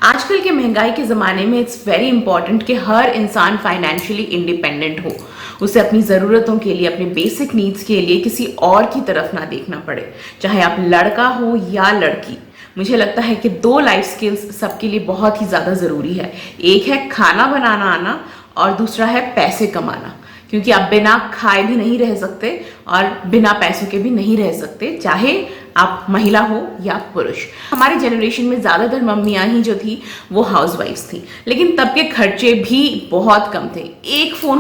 आजकल के महंगाई के ज़माने में इट्स वेरी इंपॉर्टेंट कि हर इंसान फाइनेंशियली इंडिपेंडेंट हो, उसे अपनी ज़रूरतों के लिए, अपने बेसिक नीड्स के लिए किसी और की तरफ ना देखना पड़े, चाहे आप लड़का हो या लड़की। मुझे लगता है कि दो लाइफ स्किल्स सबके लिए बहुत ही ज़्यादा ज़रूरी है। एक है खाना बनाना आना और दूसरा है पैसे कमाना, क्योंकि आप बिना खाए भी नहीं रह सकते और बिना पैसों के भी नहीं रह सकते, चाहे आप महिला हो या पुरुष। हमारे जनरेशन में ज़्यादातर मम्मियाँ ही जो थी वो हाउसवाइफ्स थी, लेकिन तब के खर्चे भी बहुत कम थे। एक फ़ोन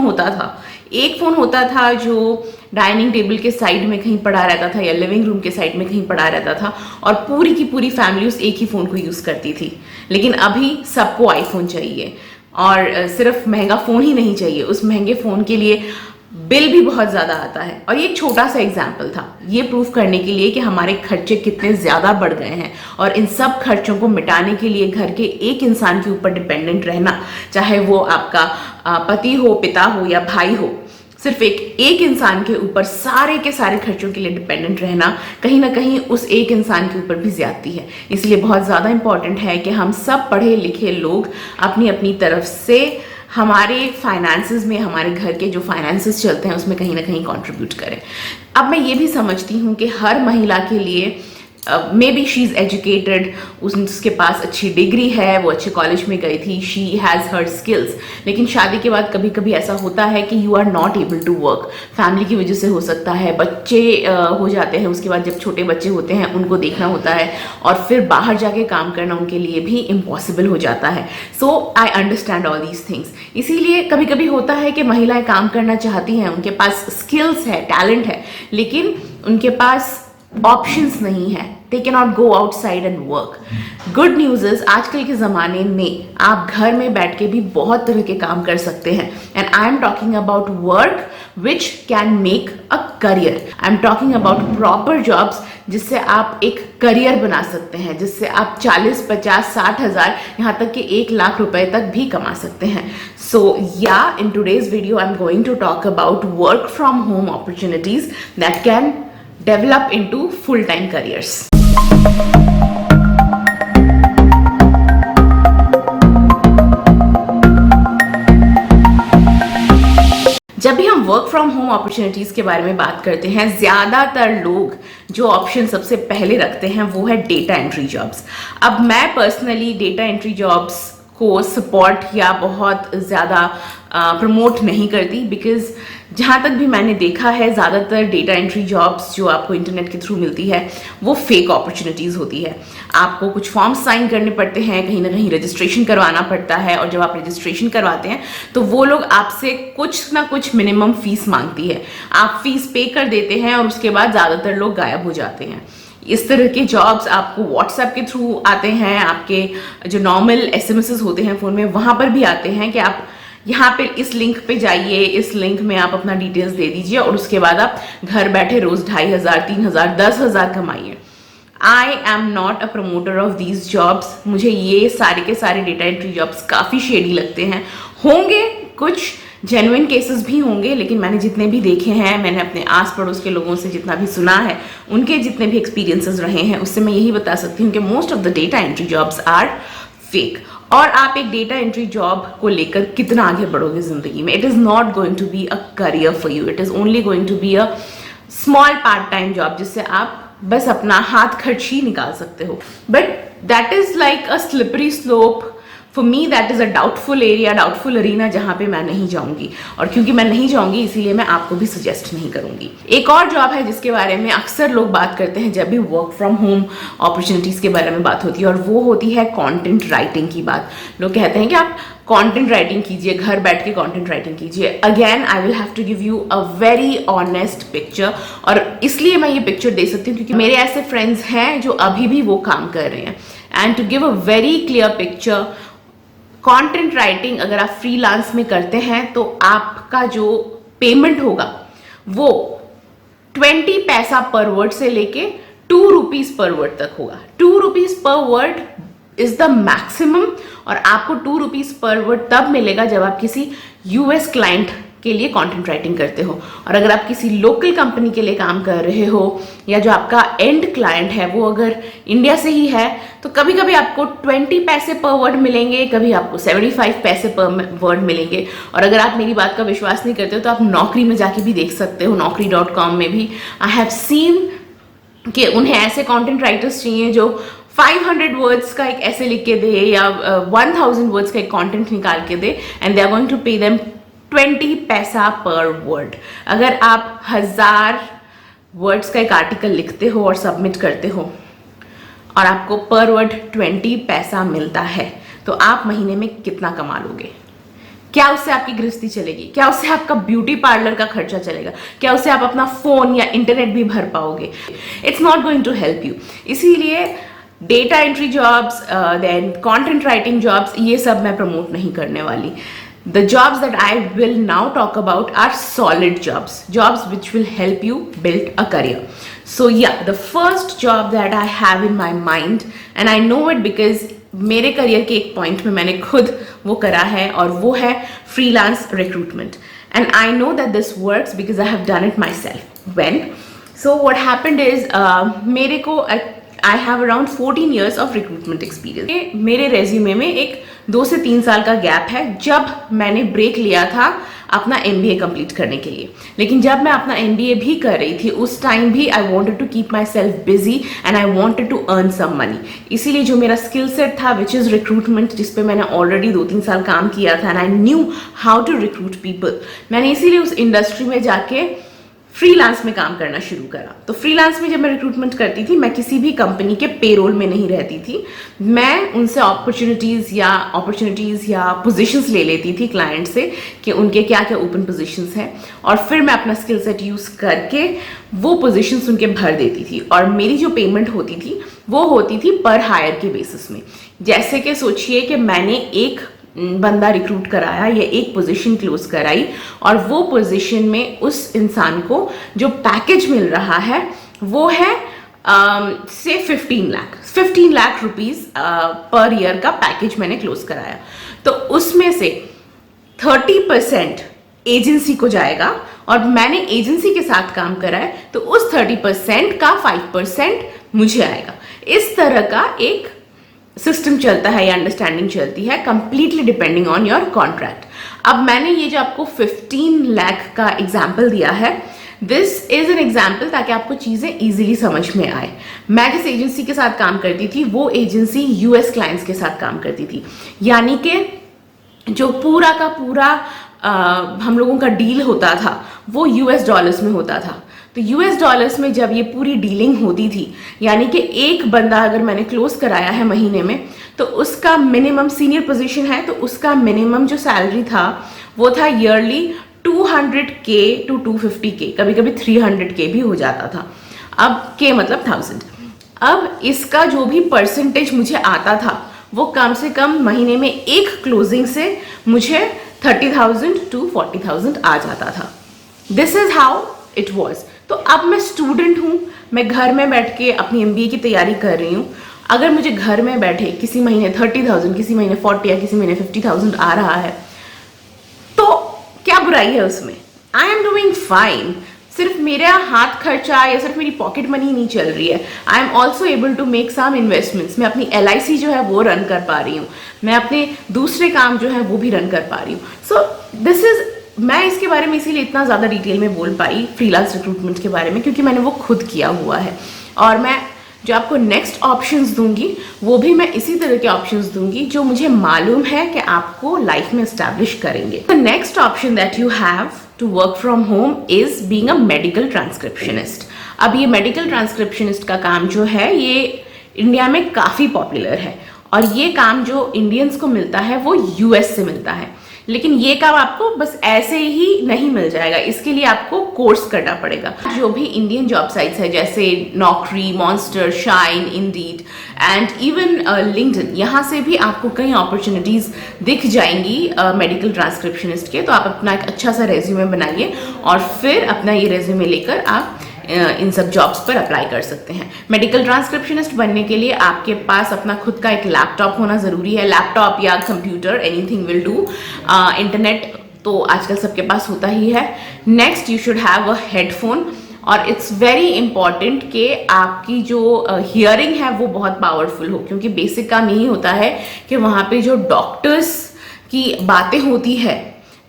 होता था जो डाइनिंग टेबल के साइड में कहीं पड़ा रहता था या लिविंग रूम के साइड में कहीं पड़ा रहता था, और पूरी की पूरी फैमिली उस एक ही फ़ोन को यूज़ करती थी। लेकिन अभी सबको आईफोन चाहिए, और सिर्फ महंगा फ़ोन ही नहीं चाहिए, उस महंगे फ़ोन के लिए बिल भी बहुत ज़्यादा आता है। और ये एक छोटा सा एग्जाम्पल था ये प्रूफ करने के लिए कि हमारे खर्चे कितने ज़्यादा बढ़ गए हैं, और इन सब खर्चों को मिटाने के लिए घर के एक इंसान के ऊपर डिपेंडेंट रहना, चाहे वो आपका पति हो, पिता हो या भाई हो, सिर्फ एक इंसान के ऊपर सारे के सारे खर्चों के लिए डिपेंडेंट रहना कहीं ना कहीं उस एक इंसान के ऊपर भी ज्यादती है। इसलिए बहुत ज़्यादा इंपॉर्टेंट है कि हम सब पढ़े लिखे लोग अपनी अपनी तरफ से हमारे फाइनेंसेस में, हमारे घर के जो फाइनेंसेस चलते हैं उसमें कहीं ना कहीं कंट्रीब्यूट करें। अब मैं ये भी समझती हूँ कि हर महिला के लिए may be she is educated, उसके पास अच्छी डिग्री है, वो अच्छे कॉलेज में गई थी, शी हैज़ हर स्किल्स, लेकिन शादी के बाद कभी कभी ऐसा होता है कि you are not able to work. Family की वजह से हो सकता है, बच्चे हो जाते हैं, उसके बाद जब छोटे बच्चे होते हैं उनको देखना होता है, और फिर बाहर जाके काम करना उनके लिए भी इम्पॉसिबल हो जाता है। So I understand all these things. इसीलिए कभी कभी होता है कि महिलाएं काम करना चाहती हैं, उनके पास स्किल्स है, टैलेंट है, लेकिन उनके पास ऑप्शंस नहीं है, they cannot go outside and work. Good news is आजकल के ज़माने में आप घर में बैठ के भी बहुत तरह के काम कर सकते हैं, and I am talking about work which can make a career. I am talking about proper jobs जिससे आप एक करियर बना सकते हैं, जिससे आप 40, 50, 60 हज़ार, यहाँ तक कि 1 लाख रुपए तक भी कमा सकते हैं। So yeah in today's video I am going to talk about work from home opportunities that can develop into full-time careers. जब भी हम वर्क फ्रॉम होम अपॉर्चुनिटीज के बारे में बात करते हैं, ज्यादातर लोग जो ऑप्शन सबसे पहले रखते हैं वो है डेटा एंट्री जॉब्स। अब मैं पर्सनली डेटा एंट्री जॉब्स को सपोर्ट या बहुत ज़्यादा प्रमोट नहीं करती, बिकॉज जहाँ तक भी मैंने देखा है ज़्यादातर डेटा एंट्री जॉब्स जो आपको इंटरनेट के थ्रू मिलती है वो फेक अपॉर्चुनिटीज़ होती है। आपको कुछ फॉर्म्स साइन करने पड़ते हैं, कहीं ना कहीं रजिस्ट्रेशन करवाना पड़ता है, और जब आप रजिस्ट्रेशन करवाते हैं तो वो लोग आपसे कुछ ना कुछ मिनिमम फीस मांगती है। आप फीस पे कर देते हैं और उसके बाद ज़्यादातर लोग गायब हो जाते हैं। इस तरह के जॉब्स आपको व्हाट्सएप के थ्रू आते हैं, आपके जो नॉर्मल SMS होते हैं फ़ोन में वहाँ पर भी आते हैं कि आप यहाँ पे इस लिंक पे जाइए, इस लिंक में आप अपना डिटेल्स दे दीजिए और उसके बाद आप घर बैठे रोज़ 2,500, 3,000, 10,000 कमाइए। I am not a promoter of these jobs. मुझे ये सारे के सारे डेटा एंट्री जॉब्स काफ़ी शेडी लगते हैं। होंगे कुछ जेन्युइन केसेस भी होंगे, लेकिन मैंने जितने भी देखे हैं, मैंने अपने आस पड़ोस के लोगों से जितना भी सुना है, उनके जितने भी एक्सपीरियंसेस रहे हैं, उससे मैं यही बता सकती हूँ कि most of the data entry jobs are fake. और आप एक डेटा एंट्री जॉब को लेकर कितना आगे बढ़ोगे जिंदगी में? It is not going to be a career for you, it is only going to be a small part time job जिससे आप बस अपना हाथ खर्च ही निकाल सकते हो। But that is like a slippery slope. For me that is a doubtful area, doubtful arena जहाँ पे मैं नहीं जाऊँगी, और क्योंकि मैं नहीं जाऊँगी इसीलिए मैं आपको भी सजेस्ट नहीं करूँगी। एक और जॉब है जिसके बारे में अक्सर लोग बात करते हैं जब भी वर्क फ्रॉम होम अपॉर्चुनिटीज़ के बारे में बात होती है, और वो होती है कंटेंट राइटिंग की बात। लोग कहते हैं कि आप कंटेंट राइटिंग कीजिए, घर बैठ के कंटेंट राइटिंग कीजिए। Again I will have to give you a very honest picture, और इसलिए मैं ये पिक्चर दे सकती हूँ क्योंकि मेरे ऐसे फ्रेंड्स हैं जो अभी भी वो काम कर रहे हैं। And to give a very clear picture, content writing अगर आप फ्रीलांस में करते हैं तो आपका जो पेमेंट होगा वो 20 पैसा पर वर्ड से लेके 2 रुपीज पर वर्ड तक होगा। 2 rupees per word is the maximum, और आपको 2 रुपीज पर वर्ड तब मिलेगा जब आप किसी US क्लाइंट के लिए कंटेंट राइटिंग करते हो। और अगर आप किसी लोकल कंपनी के लिए काम कर रहे हो या जो आपका एंड क्लाइंट है वो अगर इंडिया से ही है, तो कभी कभी आपको 20 पैसे पर वर्ड मिलेंगे, कभी आपको 75 पैसे पर वर्ड मिलेंगे। और अगर आप मेरी बात का विश्वास नहीं करते हो तो आप नौकरी में जाके भी देख सकते हो, naukri.com में भी आई हैव सीन कि उन्हें ऐसे कंटेंट राइटर्स चाहिए जो 500 वर्ड्स का एक ऐसे लिख के दे या 1000 वर्ड्स का एक कंटेंट निकाल के दे, and they are going to pay them 20 पैसा पर वर्ड। अगर आप 1000 वर्ड्स का एक आर्टिकल लिखते हो और सबमिट करते हो और आपको पर वर्ड 20 पैसा मिलता है, तो आप महीने में कितना कमा लोगे? क्या उससे आपकी गृहस्थी चलेगी? क्या उससे आपका ब्यूटी पार्लर का खर्चा चलेगा? क्या उससे आप अपना फोन या इंटरनेट भी भर पाओगे? It's not going to help you. इसीलिए data entry jobs, then content writing jobs, ये सब मैं प्रमोट नहीं करने वाली। The jobs that I will now talk about are solid jobs, jobs which will help you build a career. So yeah, the first job that I have in my mind, and I know it because मेरे career के एक point में मैंने खुद वो करा है, और वो है freelance recruitment. And I know that this works because I have done it my self. When so what happened is, मेरे को I have around 14 years of recruitment experience. मेरे रेज्यूमे में एक 2 से 3 साल का गैप है जब मैंने ब्रेक लिया था अपना MBA कंप्लीट करने के लिए। लेकिन जब मैं अपना MBA भी कर रही थी उस टाइम भी I wanted to keep myself busy and I wanted to earn some money. इसीलिए जो मेरा स्किल सेट था विच इज़ रिक्रूटमेंट, जिस पे मैंने ऑलरेडी 2-3 साल काम किया था, and I knew how to recruit people, मैंने इसीलिए उस इंडस्ट्री में जाके फ्रीलांस में काम करना शुरू करा। तो फ्रीलांस में जब मैं रिक्रूटमेंट करती थी, मैं किसी भी कंपनी के पेरोल में नहीं रहती थी। मैं उनसे अपॉर्चुनिटीज़ या पोजीशंस ले लेती थी क्लाइंट से कि उनके क्या क्या ओपन पोजीशंस हैं, और फिर मैं अपना स्किल सेट यूज़ करके वो पोजीशंस उनके भर देती थी। और मेरी जो पेमेंट होती थी वो होती थी पर हायर के बेसिस में। जैसे कि सोचिए कि मैंने एक बंदा रिक्रूट कराया या एक पोजीशन क्लोज कराई, और वो पोजीशन में उस इंसान को जो पैकेज मिल रहा है वो है से 15 लाख रुपीज पर ईयर का पैकेज मैंने क्लोज कराया। तो उसमें से 30% एजेंसी को जाएगा, और मैंने एजेंसी के साथ काम करा है तो उस 30% का 5% मुझे आएगा। इस तरह का एक सिस्टम चलता है या अंडरस्टैंडिंग चलती है, completely depending on your contract. अब मैंने ये जो आपको 15 लाख का एग्जाम्पल दिया है, दिस इज एन एग्जाम्पल ताकि आपको चीज़ें इजीली समझ में आए। मैं जिस एजेंसी के साथ काम करती थी वो एजेंसी US क्लाइंट्स के साथ काम करती थी, यानी कि जो पूरा का पूरा हम लोगों का डील होता था वो US डॉलर्स में होता था। तो US डॉलर्स में जब ये पूरी डीलिंग होती थी, यानी कि एक बंदा अगर मैंने क्लोज कराया है महीने में, तो उसका मिनिमम, सीनियर पोजीशन है तो उसका मिनिमम जो सैलरी था वो था ईयरली 200K to 250K, कभी कभी 300K भी हो जाता था। अब K मतलब 1000। अब इसका जो भी परसेंटेज मुझे आता था वो कम से कम महीने में एक क्लोजिंग से मुझे 30,000 to 40,000 आ जाता था। This is how it was. तो अब मैं स्टूडेंट हूँ, मैं घर में बैठ के अपनी MBA की तैयारी कर रही हूँ। अगर मुझे घर में बैठे किसी महीने 30,000, किसी महीने 40 या किसी महीने 50,000 आ रहा है, तो क्या बुराई है उसमें? I am doing fine. सिर्फ मेरा हाथ खर्चा या सिर्फ मेरी पॉकेट मनी नहीं चल रही है, I am also able to make some investments. मैं अपनी LIC जो है वो रन कर पा रही हूँ, मैं अपने दूसरे काम जो है वो भी रन कर पा रही हूँ। सो दिस इज, मैं इसके बारे में इसीलिए इतना ज़्यादा डिटेल में बोल पाई फ्रीलांस रिक्रूटमेंट के बारे में, क्योंकि मैंने वो खुद किया हुआ है। और मैं जो आपको नेक्स्ट ऑप्शंस दूंगी वो भी मैं इसी तरह के ऑप्शंस दूंगी जो मुझे मालूम है कि आपको लाइफ में एस्टैब्लिश करेंगे। The next option that you have to work from home is being a medical transcriptionist. अब ये मेडिकल ट्रांसक्रिप्शनिस्ट का काम जो है ये इंडिया में काफ़ी पॉपुलर है, और ये काम जो इंडियंस को मिलता है वो US से मिलता है। लेकिन ये काम आपको बस ऐसे ही नहीं मिल जाएगा, इसके लिए आपको कोर्स करना पड़ेगा। जो भी इंडियन जॉब साइट्स है जैसे नौकरी, monster, shine, Indeed and even LinkedIn, यहाँ से भी आपको कई अपॉर्चुनिटीज़ दिख जाएंगी मेडिकल ट्रांसक्रिप्शनिस्ट के। तो आप अपना एक अच्छा सा रेज्यूमे बनाइए और फिर अपना ये रेज्यूमे लेकर आप इन सब जॉब्स पर अप्लाई कर सकते हैं। मेडिकल ट्रांसक्रिप्शनिस्ट बनने के लिए आपके पास अपना खुद का एक लैपटॉप होना ज़रूरी है। लैपटॉप या computer, anything will do. Internet तो आजकल सबके पास होता ही है। Next you should have a headphone, और इट्स वेरी इंपॉर्टेंट कि आपकी जो हियरिंग है वो बहुत पावरफुल हो, क्योंकि बेसिक काम यही होता है कि वहाँ पे जो डॉक्टर्स की बातें होती है,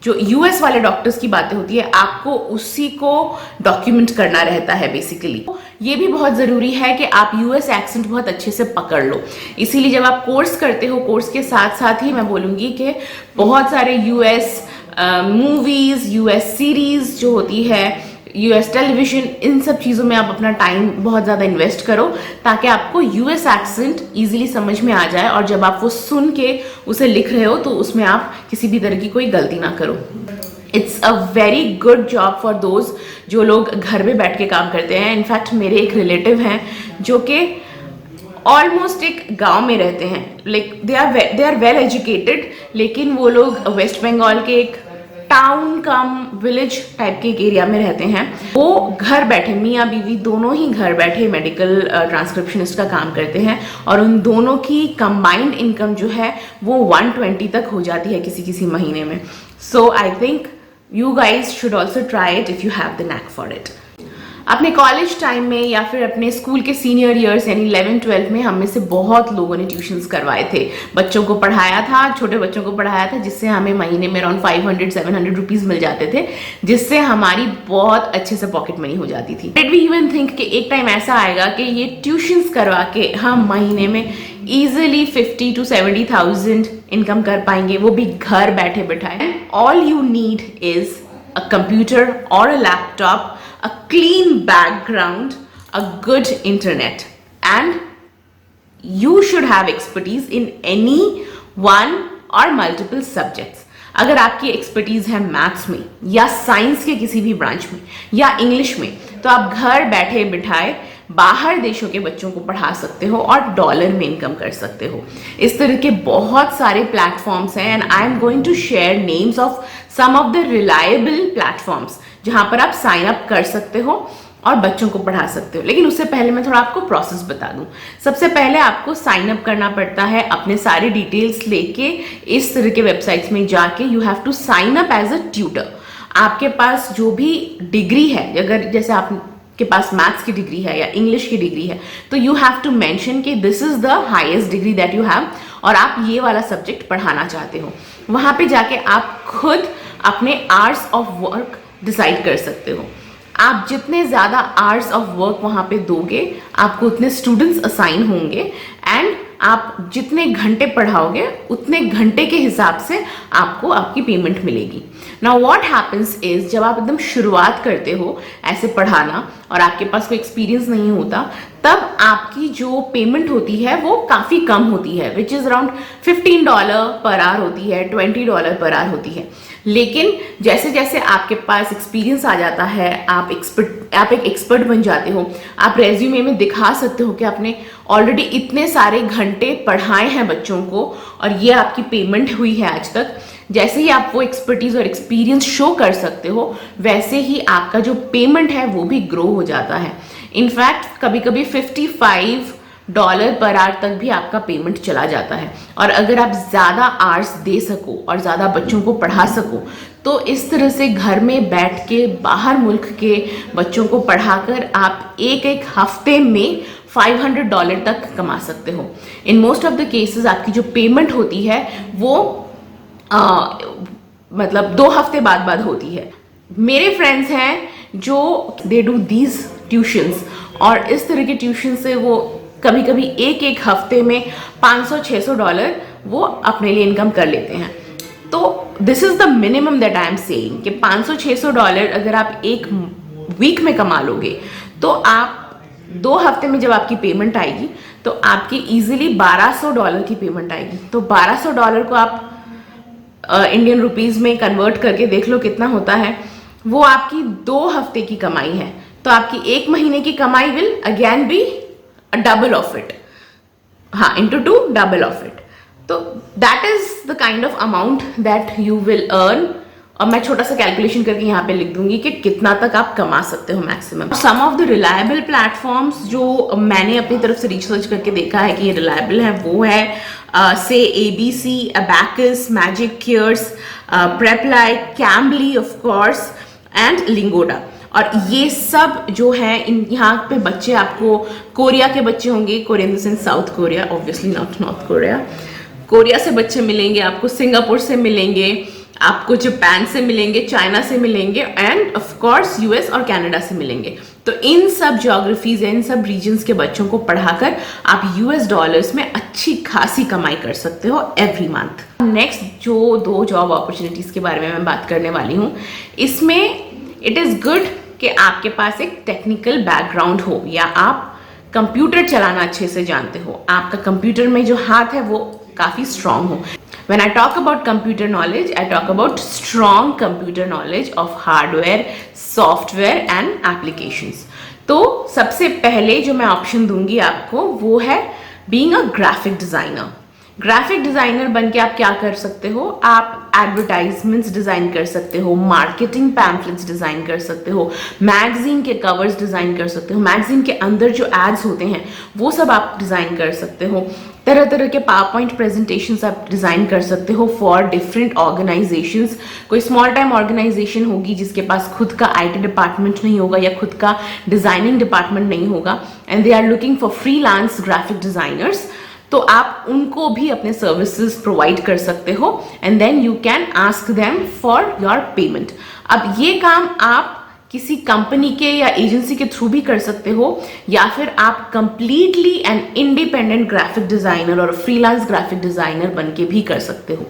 जो यूएस वाले डॉक्टर्स की बातें होती है, आपको उसी को डॉक्यूमेंट करना रहता है बेसिकली। ये भी बहुत ज़रूरी है कि आप यूएस एक्सेंट बहुत अच्छे से पकड़ लो। इसीलिए जब आप कोर्स करते हो, कोर्स के साथ साथ ही मैं बोलूँगी कि बहुत सारे यूएस मूवीज़, यूएस सीरीज़ जो होती है, यूएस टेलीविज़न, इन सब चीज़ों में आप अपना टाइम बहुत ज़्यादा इन्वेस्ट करो, ताकि आपको यूएस एक्सेंट ईजिली समझ में आ जाए, और जब आप वो सुन के उसे लिख रहे हो तो उसमें आप किसी भी तरह की कोई गलती ना करो। It's a very good job for those जो लोग घर में बैठ के काम करते हैं। इनफैक्ट मेरे एक रिलेटिव हैं जो कि ऑलमोस्ट एक गांव में रहते हैं, like they are well educated, लेकिन वो लोग वेस्ट बंगाल के एक टाउन कम विलेज टाइप के एक एरिया में रहते हैं। वो घर बैठे, मियाँ बीवी दोनों ही घर बैठे मेडिकल ट्रांसक्रिप्शनिस्ट का काम करते हैं, और उन दोनों की कंबाइंड इनकम जो है वो 120 तक हो जाती है किसी किसी महीने में। So I think you guys should also try it if you have the knack for it. अपने कॉलेज टाइम में या फिर अपने स्कूल के सीनियर ईयर्स यानी 11-12 में हम में से बहुत लोगों ने ट्यूशन्स करवाए थे, बच्चों को पढ़ाया था, छोटे बच्चों को पढ़ाया था, जिससे हमें महीने में अराउंड 500-700 रुपीज़ मिल जाते थे, जिससे हमारी बहुत अच्छे से पॉकेट मनी हो जाती थी। डिड वी इवन थिंक कि एक टाइम ऐसा आएगा कि ये ट्यूशन्स करवा के हम महीने में ईजिली 50 to 70,000 इनकम कर पाएंगे, वो भी घर बैठे बैठाए। All you need is a computer और a laptop, a clean background, a good internet, and you should have expertise in any one or multiple subjects. अगर आपकी एक्सपर्टीज है मैथ्स में या साइंस के किसी भी ब्रांच में या इंग्लिश में, तो आप घर बैठे बिठाए बाहर देशों के बच्चों को पढ़ा सकते हो और डॉलर में इनकम कर सकते हो। इस तरह के बहुत सारे प्लेटफॉर्म्स हैं, and I am going to share names of some of the reliable platforms जहां पर आप साइन अप कर सकते हो और बच्चों को पढ़ा सकते हो। लेकिन उससे पहले मैं थोड़ा आपको प्रोसेस बता दूं। सबसे पहले आपको साइन अप करना पड़ता है, अपने सारे डिटेल्स लेके इस तरह के वेबसाइट्स में जाके you have to sign up as a tutor. आपके पास जो भी डिग्री है, अगर जैसे आपके पास मैथ्स की डिग्री है या इंग्लिश की डिग्री है, तो यू हैव टू मेंशन कि this is the highest degree that you have, और आप ये वाला सब्जेक्ट पढ़ाना चाहते हो। वहां पे जाके आप खुद अपने आवर्स ऑफ वर्क डिसाइड कर सकते हो। आप जितने ज़्यादा आवर्स ऑफ वर्क वहाँ पे दोगे, आपको उतने स्टूडेंट्स असाइन होंगे, एंड आप जितने घंटे पढ़ाओगे उतने घंटे के हिसाब से आपको आपकी पेमेंट मिलेगी। नाउ व्हाट हैपेंस इज, जब आप एकदम शुरुआत करते हो ऐसे पढ़ाना और आपके पास कोई एक्सपीरियंस नहीं होता, तब आपकी जो पेमेंट होती है वो काफ़ी कम होती है, which is around $15 per hour होती है, $20 पर आवर होती है। लेकिन जैसे जैसे आपके पास एक्सपीरियंस आ जाता है, आप एक एक्सपर्ट बन जाते हो, आप रेज्यूमे में दिखा सकते हो कि आपने ऑलरेडी इतने सारे घंटे पढ़ाए हैं बच्चों को और ये आपकी पेमेंट हुई है आज तक। जैसे ही आप वो एक्सपर्टीज और एक्सपीरियंस शो कर सकते हो, वैसे ही आपका जो पेमेंट है वो भी ग्रो हो जाता है। इनफैक्ट कभी कभी $55 पर आवर तक भी आपका पेमेंट चला जाता है। और अगर आप ज़्यादा आवर्स दे सको और ज़्यादा बच्चों को पढ़ा सको, तो इस तरह से घर में बैठ के बाहर मुल्क के बच्चों को पढ़ाकर आप एक हफ्ते में $500 तक कमा सकते हो। In most of the cases आपकी जो पेमेंट होती है वो मतलब 2 हफ्ते बाद होती है। मेरे फ्रेंड्स हैं जो दे डू दीज ट्यूशन्स, और इस तरह के ट्यूशन से वो कभी कभी एक हफ्ते में $500-600 वो अपने लिए इनकम कर लेते हैं। तो this is the minimum that I am saying कि $500-600 अगर आप एक वीक में कमा लोगे, तो आप 2 हफ्ते में जब आपकी पेमेंट आएगी तो आपकी इजीली $1200 की पेमेंट आएगी। तो $1200 को आप इंडियन रुपीज में कन्वर्ट करके देख लो कितना होता है। वो आपकी 2 हफ्ते की कमाई है, तो आपकी 1 महीने की कमाई will again be double of it, हाँ, इंटू 2 डबल ऑफ इट। तो that is the kind of amount that you will earn और मैं छोटा सा कैलकुलेशन करके यहाँ पे लिख दूंगी कि कितना तक आप कमा सकते हो maximum. Some of the reliable platforms जो मैंने अपनी तरफ से रिसर्च करके देखा है कि ये रिलायबल है, वो है से ABC, abacus, magic cures, Preply, Cambly of course and Lingoda. और ये सब जो है इन यहाँ पे बच्चे आपको कोरिया के बच्चे होंगे, Korea in the sense south Korea, obviously not north Korea. Korea से बच्चे मिलेंगे आपको, सिंगापुर से मिलेंगे आपको, जापान से मिलेंगे, चाइना से मिलेंगे एंड ऑफ कोर्स यूएस और कनाडा से मिलेंगे। तो इन सब ज्योग्राफीज इन सब रीजन्स के बच्चों को पढ़ाकर आप यूएस डॉलर्स में अच्छी खासी कमाई कर सकते हो एवरी मंथ। नेक्स्ट जो 2 जॉब अपॉर्चुनिटीज के बारे में मैं बात करने वाली हूँ, इसमें इट इज गुड कि आपके पास एक टेक्निकल बैकग्राउंड हो या आप कंप्यूटर चलाना अच्छे से जानते हो, आपका कंप्यूटर में जो हाथ है वो काफी स्ट्रांग हो। When I talk about computer knowledge, I talk about strong computer knowledge of hardware, software and applications. तो सबसे पहले जो मैं ऑप्शन दूंगी आपको वो है being a graphic designer. Graphic designer बन के आप क्या कर सकते हो, आप एडवर्टाइजमेंट्स डिजाइन कर सकते हो, मार्केटिंग पैम्फलेट्स डिजाइन कर सकते हो, मैगजीन के कवर्स डिजाइन कर सकते हो, मैगजीन के अंदर जो एड्स होते हैं वो सब आप डिजाइन कर सकते हो, तरह तरह के पावर पॉइंट प्रेजेंटेशंस आप डिजाइन कर सकते हो फॉर डिफरेंट ऑर्गेनाइजेशंस। कोई स्मॉल टाइम ऑर्गेनाइजेशन होगी जिसके पास खुद का आईटी डिपार्टमेंट नहीं होगा या खुद का डिजाइनिंग डिपार्टमेंट नहीं होगा and they are looking for freelance graphic designers, तो आप उनको भी अपने सर्विसेज प्रोवाइड कर सकते हो and then you can ask them for your payment. अब ये काम आप किसी कंपनी के या एजेंसी के थ्रू भी कर सकते हो या फिर आप completely an independent graphic designer और फ्रीलांस ग्राफिक डिजाइनर बन के भी कर सकते हो।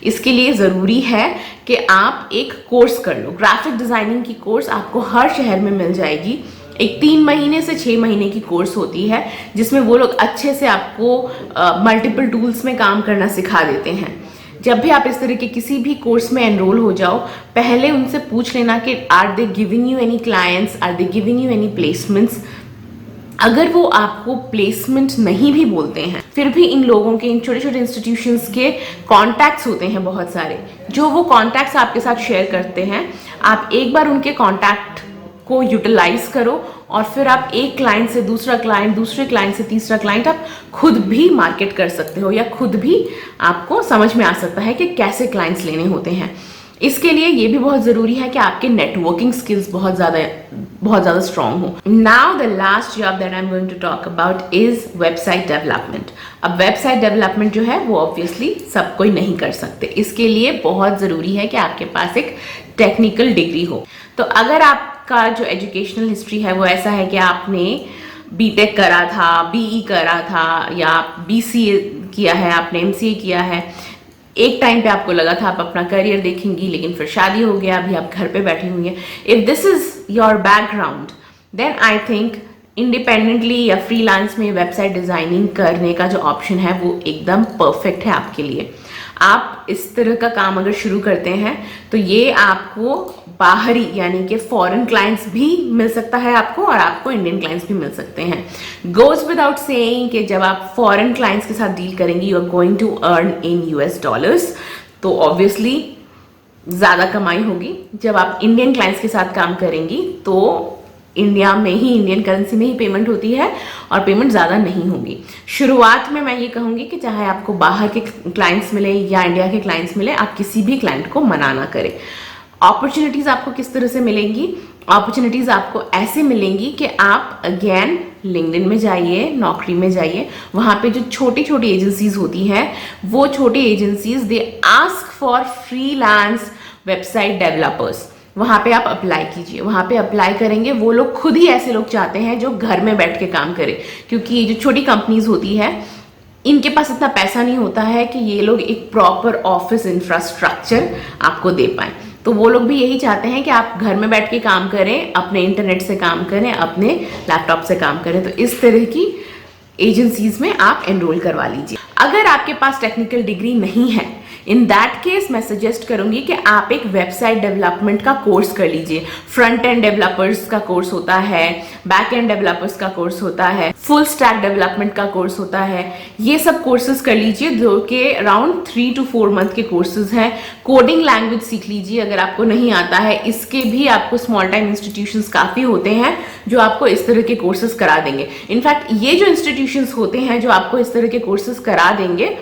इसके लिए ज़रूरी है कि आप एक कोर्स कर लो। ग्राफिक डिजाइनिंग की कोर्स आपको हर शहर में मिल जाएगी। एक 3 महीने से 6 महीने की कोर्स होती है जिसमें वो लोग अच्छे से आपको मल्टीपल टूल्स में काम करना सिखा देते हैं। जब भी आप इस तरह के किसी भी कोर्स में एनरोल हो जाओ, पहले उनसे पूछ लेना कि are they giving you any clients, are they giving you any placements. अगर वो आपको प्लेसमेंट नहीं भी बोलते हैं, फिर भी इन लोगों के, इन छोटे छोटे इंस्टीट्यूशंस के कॉन्टैक्ट्स होते हैं बहुत सारे, जो वो कॉन्टैक्ट्स आपके साथ शेयर करते हैं। आप एक बार उनके कॉन्टैक्ट को यूटिलाइज करो और फिर आप एक क्लाइंट से दूसरा क्लाइंट, दूसरे क्लाइंट से तीसरा क्लाइंट आप खुद भी मार्केट कर सकते हो या खुद भी आपको समझ में आ सकता है कि कैसे क्लाइंट्स लेने होते हैं। इसके लिए ये भी बहुत ज़रूरी है कि आपके नेटवर्किंग स्किल्स बहुत ज़्यादा स्ट्रांग हो। Now the last job that I am going to talk about is website development. अब वेबसाइट डेवलपमेंट जो है वो ऑब्वियसली सब कोई नहीं कर सकते। इसके लिए बहुत ज़रूरी है कि आपके पास एक टेक्निकल डिग्री हो। तो अगर आपका जो एजुकेशनल हिस्ट्री है वो ऐसा है कि आपने बीटेक करा था, बीई करा था या बीसीए किया है, आपने एमसीए किया है, एक टाइम पे आपको लगा था आप अपना करियर देखेंगी लेकिन फिर शादी हो गया, अभी आप घर पे बैठी हुई हैं, if this is your background then I think independently या फ्रीलांस में वेबसाइट डिजाइनिंग करने का जो ऑप्शन है वो एकदम परफेक्ट है आपके लिए। आप इस तरह का काम अगर शुरू करते हैं तो ये आपको बाहरी यानी कि फॉरेन क्लाइंट्स भी मिल सकता है आपको और आपको इंडियन क्लाइंट्स भी मिल सकते हैं। गोज विदाउट सेइंग कि जब आप फॉरेन क्लाइंट्स के साथ डील करेंगी you are going to earn in US dollars, तो ऑब्वियसली ज़्यादा कमाई होगी। जब आप इंडियन क्लाइंट्स के साथ काम करेंगी तो इंडिया में ही, इंडियन करेंसी में ही पेमेंट होती है और पेमेंट ज़्यादा नहीं होगी। शुरुआत में मैं ये कहूँगी कि चाहे आपको बाहर के क्लाइंट्स मिले या इंडिया के क्लाइंट्स मिले, आप किसी भी क्लाइंट को मना ना करें। अपॉर्चुनिटीज़ आपको किस तरह से मिलेंगी? अपॉर्चुनिटीज़ आपको ऐसे मिलेंगी कि आप अगेन लिंक्डइन में जाइए, नौकरी में जाइए, वहाँ पे जो छोटी छोटी एजेंसीज होती हैं वो छोटी agencies they ask for freelance website developers. वहाँ पे आप अप्लाई कीजिए। वहाँ पे अप्लाई करेंगे वो लोग, खुद ही ऐसे लोग चाहते हैं जो घर में बैठ के काम करें, क्योंकि ये जो छोटी कंपनीज होती है इनके पास इतना पैसा नहीं होता है कि ये लोग एक प्रॉपर ऑफिस इंफ्रास्ट्रक्चर आपको दे पाएं। तो वो लोग भी यही चाहते हैं कि आप घर में बैठ के काम करें, अपने इंटरनेट से काम करें, अपने लैपटॉप से काम करें। तो इस तरह की एजेंसीज में आप एनरोल करवा लीजिए। अगर आपके पास टेक्निकल डिग्री नहीं है, इन दैट केस मैं सजेस्ट करूंगी कि आप एक वेबसाइट डेवलपमेंट का कोर्स कर लीजिए। फ्रंट एंड डेवलपर्स का कोर्स होता है, बैक एंड डेवलपर्स का कोर्स होता है, फुल स्टैक डेवलपमेंट का कोर्स होता है। ये सब कोर्सेज कर लीजिए जो कि अराउंड 3 to 4 मंथ के कोर्सेज हैं। कोडिंग लैंग्वेज सीख लीजिए अगर आपको नहीं आता है। इसके भी आपको स्मॉल टाइम इंस्टीट्यूशंस काफ़ी होते हैं जो आपको इस तरह के कोर्सेज करा देंगे। इनफैक्ट ये जो इंस्टीट्यूशंस होते हैं जो आपको इस तरह के कोर्सेज करा देंगे,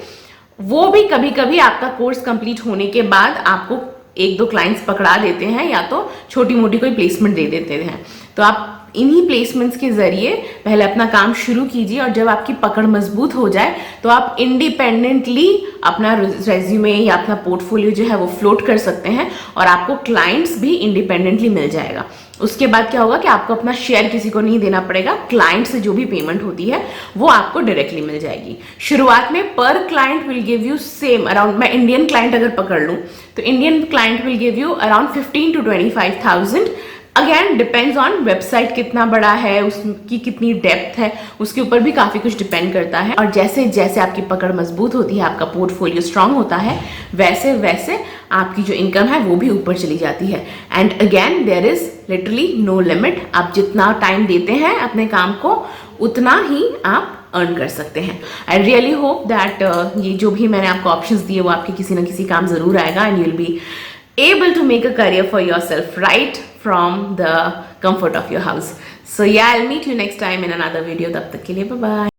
वो भी कभी कभी आपका कोर्स कंप्लीट होने के बाद आपको 1-2 क्लाइंट्स पकड़ा देते हैं या तो छोटी मोटी कोई प्लेसमेंट दे देते हैं। तो आप इन्हीं प्लेसमेंट्स के जरिए पहले अपना काम शुरू कीजिए और जब आपकी पकड़ मजबूत हो जाए तो आप इंडिपेंडेंटली अपना रेज्यूमे या अपना पोर्टफोलियो जो है वो फ्लोट कर सकते हैं और आपको क्लाइंट्स भी इंडिपेंडेंटली मिल जाएगा। उसके बाद क्या होगा कि आपको अपना शेयर किसी को नहीं देना पड़ेगा, क्लाइंट से जो भी पेमेंट होती है वो आपको डायरेक्टली मिल जाएगी। शुरुआत में पर client will give you same around, मैं इंडियन क्लाइंट अगर पकड़ लूँ तो Indian client will give you around 15 to 25,000। Again depends on website कितना बड़ा है, उसकी कितनी डेप्थ है, उसके ऊपर भी काफ़ी कुछ डिपेंड करता है। और जैसे जैसे आपकी पकड़ मजबूत होती है, आपका पोर्टफोलियो स्ट्रांग होता है, वैसे वैसे आपकी जो इनकम है वो भी ऊपर चली जाती है। And again there is literally no limit. आप जितना टाइम देते हैं अपने काम को उतना ही आप अर्न कर सकते हैं। आई रियली होप दैट ये जो भी मैंने आपको ऑप्शंस दिए वो आपके किसी ना किसी काम ज़रूर आएगा and you will be able to make a career for yourself right from the comfort of your house. So yeah, I'll meet you next time in another video. तब तक के लिए bye bye.